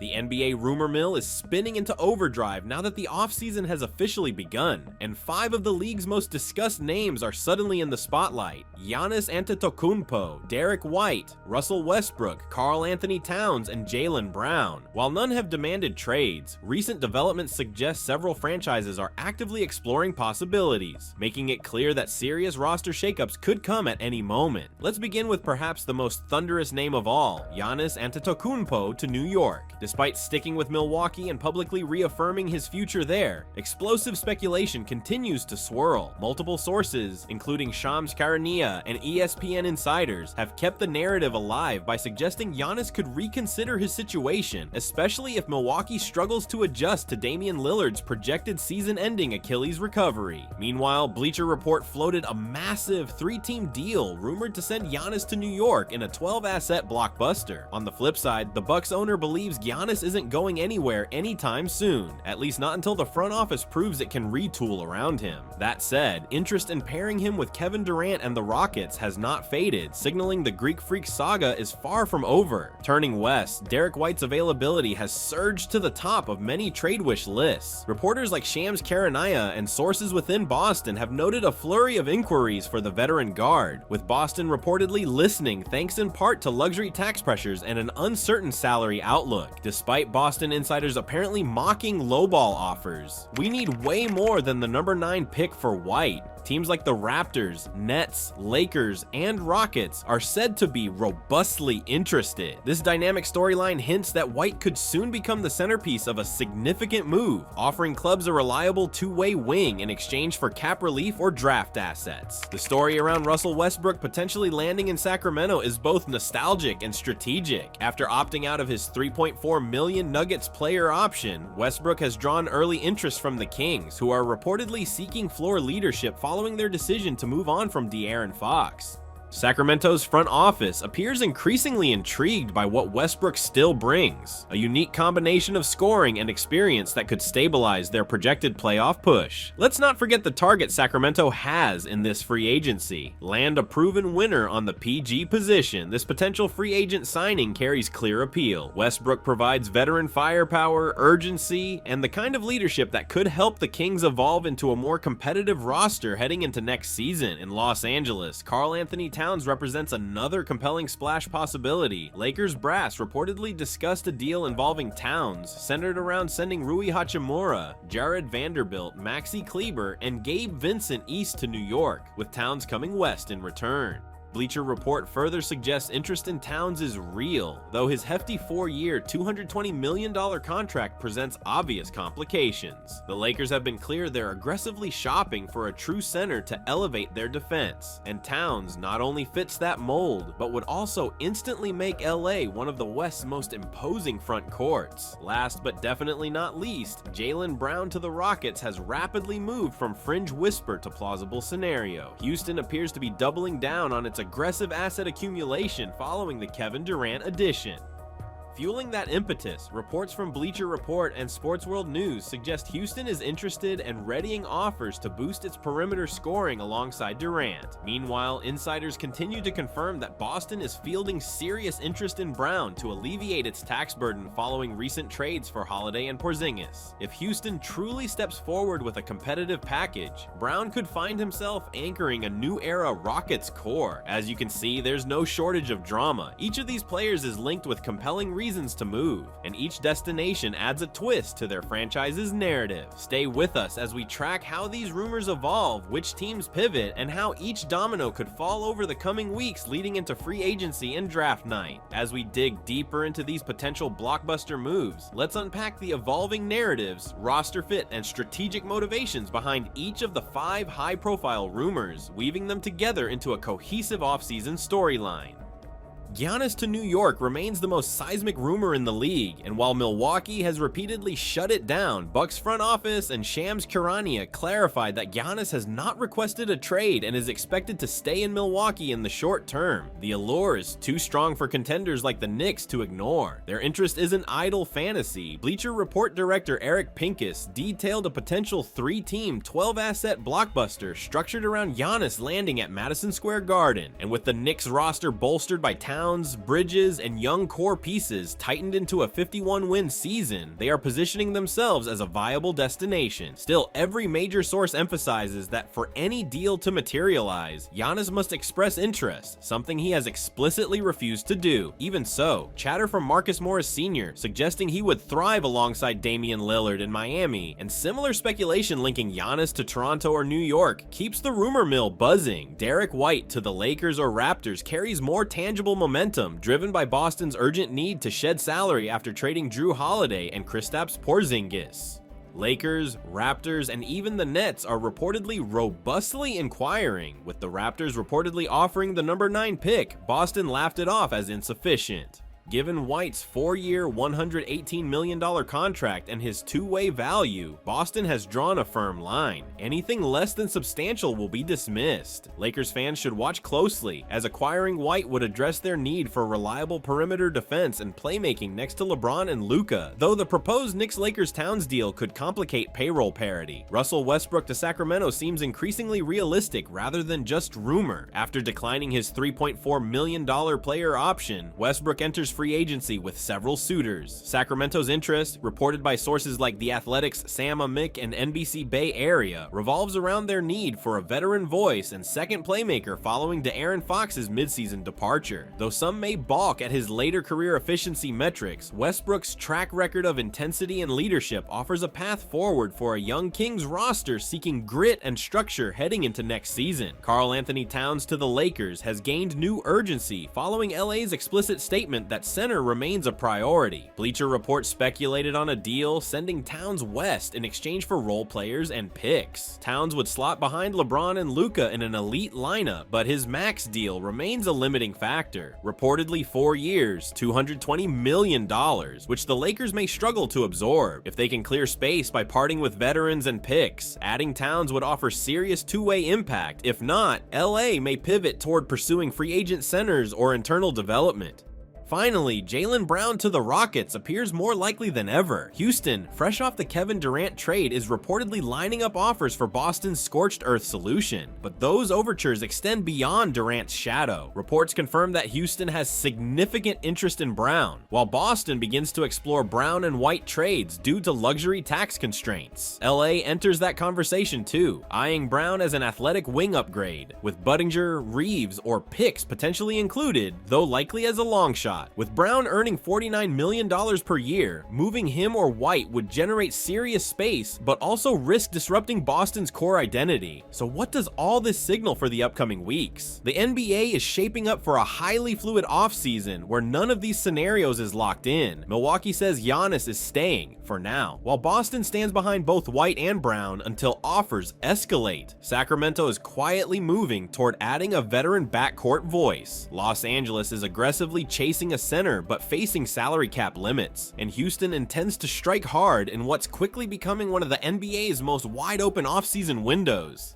The NBA rumor mill is spinning into overdrive now that the offseason has officially begun, and 5 of the league's most discussed names are suddenly in the spotlight. Giannis Antetokounmpo, Derrick White, Russell Westbrook, Karl Anthony Towns, and Jaylen Brown. While none have demanded trades, recent developments suggest several franchises are actively exploring possibilities, making it clear that serious roster shakeups could come at any moment. Let's begin with perhaps the most thunderous name of all, Giannis Antetokounmpo to New York. Despite sticking with Milwaukee and publicly reaffirming his future there, explosive speculation continues to swirl. Multiple sources, including Shams Charania and ESPN insiders, have kept the narrative alive by suggesting Giannis could reconsider his situation, especially if Milwaukee struggles to adjust to Damian Lillard's projected season-ending Achilles recovery. Meanwhile, Bleacher Report floated a massive 3-team deal rumored to send Giannis to New York in a 12-asset blockbuster. On the flip side, the Bucks owner believes Giannis isn't going anywhere anytime soon, at least not until the front office proves it can retool around him. That said, interest in pairing him with Kevin Durant and the Rockets has not faded, signaling the Greek Freak saga is far from over. Turning west, Derrick White's availability has surged to the top of many trade wish lists. Reporters like Shams Charania and sources within Boston have noted a flurry of inquiries for the veteran guard, with Boston reportedly listening thanks in part to luxury tax pressures and an uncertain salary outlook. Despite Boston insiders apparently mocking lowball offers, we need way more than the number 9 pick for White. Teams like the Raptors, Nets, Lakers, and Rockets are said to be robustly interested. This dynamic storyline hints that White could soon become the centerpiece of a significant move, offering clubs a reliable two-way wing in exchange for cap relief or draft assets. The story around Russell Westbrook potentially landing in Sacramento is both nostalgic and strategic. After opting out of his $3.4 million Nuggets player option, Westbrook has drawn early interest from the Kings, who are reportedly seeking floor leadership following their decision to move on from De'Aaron Fox. Sacramento's front office appears increasingly intrigued by what Westbrook still brings, a unique combination of scoring and experience that could stabilize their projected playoff push. Let's not forget the target Sacramento has in this free agency. Land a proven winner on the PG position, this potential free agent signing carries clear appeal. Westbrook provides veteran firepower, urgency, and the kind of leadership that could help the Kings evolve into a more competitive roster heading into next season. In Los Angeles, Karl Anthony Towns represents another compelling splash possibility. Lakers brass reportedly discussed a deal involving Towns, centered around sending Rui Hachimura, Jared Vanderbilt, Maxi Kleber, and Gabe Vincent east to New York, with Towns coming west in return. Bleacher Report further suggests interest in Towns is real, though his hefty 4-year, $220 million contract presents obvious complications. The Lakers have been clear they're aggressively shopping for a true center to elevate their defense, and Towns not only fits that mold, but would also instantly make LA one of the West's most imposing front courts. Last but definitely not least, Jaylen Brown to the Rockets has rapidly moved from fringe whisper to plausible scenario. Houston appears to be doubling down on its aggressive asset accumulation following the Kevin Durant addition. Fueling that impetus, reports from Bleacher Report and Sports World News suggest Houston is interested and readying offers to boost its perimeter scoring alongside Durant. Meanwhile, insiders continue to confirm that Boston is fielding serious interest in Brown to alleviate its tax burden following recent trades for Holiday and Porzingis. If Houston truly steps forward with a competitive package, Brown could find himself anchoring a new era Rockets core. As you can see, there's no shortage of drama. Each of these players is linked with compelling reasons to move, and each destination adds a twist to their franchise's narrative. Stay with us as we track how these rumors evolve, which teams pivot, and how each domino could fall over the coming weeks leading into free agency and draft night. As we dig deeper into these potential blockbuster moves, let's unpack the evolving narratives, roster fit, and strategic motivations behind each of the 5 high-profile rumors, weaving them together into a cohesive offseason storyline. Giannis to New York remains the most seismic rumor in the league, and while Milwaukee has repeatedly shut it down, Bucks front office and Shams Charania clarified that Giannis has not requested a trade and is expected to stay in Milwaukee in the short term. The allure is too strong for contenders like the Knicks to ignore. Their interest isn't idle fantasy. Bleacher Report director Eric Pincus detailed a potential 3-team, 12-asset blockbuster structured around Giannis landing at Madison Square Garden, and with the Knicks roster bolstered by Towns Towns, Bridges, and young core pieces tightened into a 51-win season, they are positioning themselves as a viable destination. Still, every major source emphasizes that for any deal to materialize, Giannis must express interest, something he has explicitly refused to do. Even so, chatter from Marcus Morris Sr. suggesting he would thrive alongside Damian Lillard in Miami, and similar speculation linking Giannis to Toronto or New York keeps the rumor mill buzzing. Derrick White to the Lakers or Raptors carries more tangible momentum, driven by Boston's urgent need to shed salary after trading Drew Holiday and Kristaps Porzingis. Lakers, Raptors, and even the Nets are reportedly robustly inquiring, with the Raptors reportedly offering the number 9 pick. Boston laughed it off as insufficient. Given White's 4-year, $118 million contract and his two-way value, Boston has drawn a firm line. Anything less than substantial will be dismissed. Lakers fans should watch closely, as acquiring White would address their need for reliable perimeter defense and playmaking next to LeBron and Luka, though the proposed Knicks-Lakers-Towns deal could complicate payroll parity. Russell Westbrook to Sacramento seems increasingly realistic rather than just rumor. After declining his $3.4 million player option, Westbrook enters free agency with several suitors. Sacramento's interest, reported by sources like The Athletic's Sam Amick and NBC Bay Area, revolves around their need for a veteran voice and second playmaker following De'Aaron Fox's midseason departure. Though some may balk at his later career efficiency metrics, Westbrook's track record of intensity and leadership offers a path forward for a young Kings roster seeking grit and structure heading into next season. Karl Anthony Towns to the Lakers has gained new urgency following LA's explicit statement that center remains a priority. Bleacher Report speculated on a deal sending Towns west in exchange for role players and picks. Towns would slot behind LeBron and Luka in an elite lineup, but his max deal remains a limiting factor. Reportedly 4 years, $220 million, which the Lakers may struggle to absorb. If they can clear space by parting with veterans and picks, adding Towns would offer serious two-way impact. If not, LA may pivot toward pursuing free agent centers or internal development. Finally, Jaylen Brown to the Rockets appears more likely than ever. Houston, fresh off the Kevin Durant trade, is reportedly lining up offers for Boston's scorched earth solution, but those overtures extend beyond Durant's shadow. Reports confirm that Houston has significant interest in Brown, while Boston begins to explore Brown and White trades due to luxury tax constraints. LA enters that conversation too, eyeing Brown as an athletic wing upgrade, with Budinger, Reeves, or picks potentially included, though likely as a long shot. With Brown earning $49 million per year, moving him or White would generate serious space, but also risk disrupting Boston's core identity. So what does all this signal for the upcoming weeks? The NBA is shaping up for a highly fluid offseason where none of these scenarios is locked in. Milwaukee says Giannis is staying, for now, while Boston stands behind both White and Brown until offers escalate. Sacramento is quietly moving toward adding a veteran backcourt voice. Los Angeles is aggressively chasing a center but facing salary cap limits, and Houston intends to strike hard in what's quickly becoming one of the NBA's most wide open offseason windows.